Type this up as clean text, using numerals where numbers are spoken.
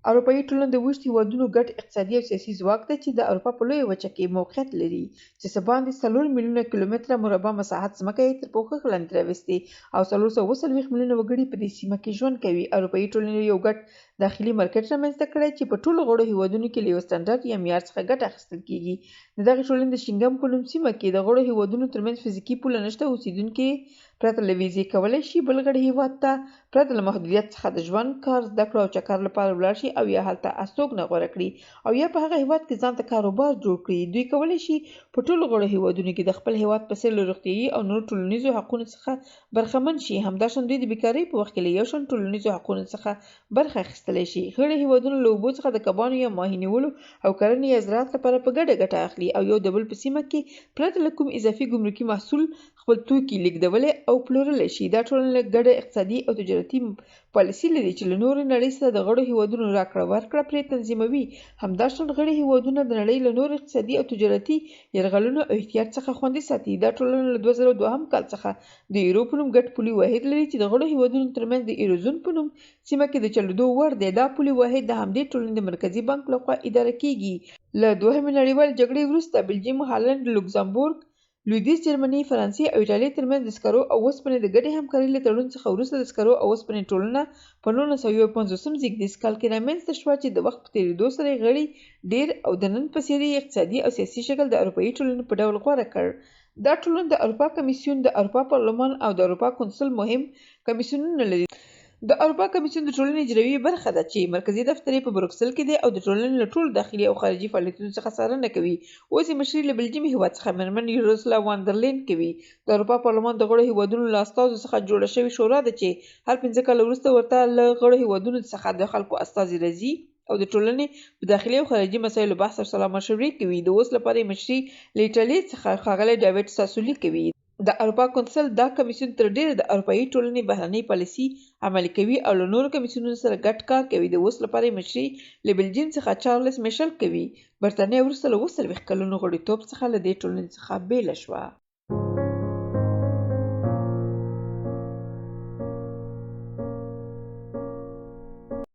اروپایي ټولنه د اوږد هېوادونو ګډ اقتصادي او سیاسي ځواک دی چې د اروپا په لویه وچه کې موقعیت لري چې څه باندې 4 میلیونه کیلومتره مربع مساحت ځمکه یې تر پوښښ لاندې راوستې او 440 میلیونه وګړي په دې سیمه کې ژوند کوي. اروپایي ټولنې یو ګډ داخلي مارکیټ رامنځته کړی چې په ټولو غړو هېوادونو کې له یو سټنډرډ یا معیار څخه ګټه اخیستل کیږي. د دغې ټولنې د شینګن په نوم سیمه کې د غړو هېوادونو ترمنځ فزیکي پوله نشته. اوسیدونکي پرته له ویزې کولی شي بل غړي هېواد ته پرته له محدودیت څخه د ژوند، کار، زده کړو او چکر لپاره ولاړ شي او یا هلته استوګنه غوره کړي او یا په هغه هېواد کې ځان ته کاروبار جوړ کړي. دوی کولی شي په ټولو غړو هېوادونو کې د خپل هېواد په څېر له روغتیايي او نورو ټولنیزو حقونو څخه برخمن شي. همداشان دوی د بیکارۍ په وخت کې له یو شان ټولنیزو حقونو څخه برخه اخیستلی شي. غړي هېوادونه له اوبو څخه د کبانو یا ماهي نیولو او کرنې یا زراعت لپاره په ګډه ګټه اخلي او یو د بل په سیمه کې پرته له کوم اضافي ګمرکي محصول خپل توکي لیږدولی او پلورلی شي. دا ټولنه ګډه اقتصادي او تجارتي پالیسي لري چې له نورو نړۍ سره د غړو هېوادونو راکړه ورکړه پرې تنظیموي. همداشان غړي هېوادونه د نړۍ له نورو اقتصادي او تجارتي یرغلونو او احتیاط څخه خوندي ساتي. دا ټولنه له 2002 کال څخه د یورو په نوم ګډ پولي واحد لري چې د غړو هېوادونو ترمنځ د ایروزون په نوم سیمه کې د چلېدو وړ دی. دا پولي واحد د همدې ټولنې د مرکزي بانک لخوا اداره کیږي. له دوهمې نړیوالې جګړې وروسته بلجیم، هالند، لوکزامبورګ، لویدیځ جرمني، فرانسې او ایټالیا ترمنځ د سکرو او اوسپنې د ګډې همکارۍ له تړون څخه وروسته د سکرو او اوسپنې ټولنه په 1950 زېږدیز کال کې رامنځته شوه چې د وخت په تېرېدو سره یې غړي ډېر او د نن په څېر یې اقتصادي او سیاسي شکل د اروپایي ټولنې په ډول غوره کړ. دا ټولنه د اروپا کمیسیون، د اروپا پارلمان او د اروپا کونسل مهم کمیسیونونه لري. د اروپا کمیسیون د ټولنې اجرایي برخه ده چې مرکزي دفتر یې په بروکسل کې دی او د ټولنې له ټولو داخلي او خارجي فعالیتونو څخه څارنه کوي. اوس یې مشري له بلجیم هېواد څخه مېرمن یوروسلا واندرلین کوي. د اروپا پارلمان د غړو هېوادونو له استازو څخه جوړه شوې شورا ده چې هر 5 کاله وروسته ورته له غړو هېوادونو څخه د خلکو استازي راځي او د ټولنې په داخلي او خارجي مسایلو بحث او سلا مشورې کوي. د اوس لپاره یې مشري له ایټالیا څخه ښاغلی ډاویډ ساسولي کوي. د اروپا کونسل دا کمیسیون تر ډیره د اروپایي ټولنې بهرنۍ پالیسي عملي کوي او له نورو کمیسیونونو سره ګډ کار کوي. د اوس لپاره یې مشري له بلجیم څخه چارلس میشل کوي. برټانیه وروسته له 40 کلونو غړیتوب څخه له دې ټولنې څخه بېله شوه.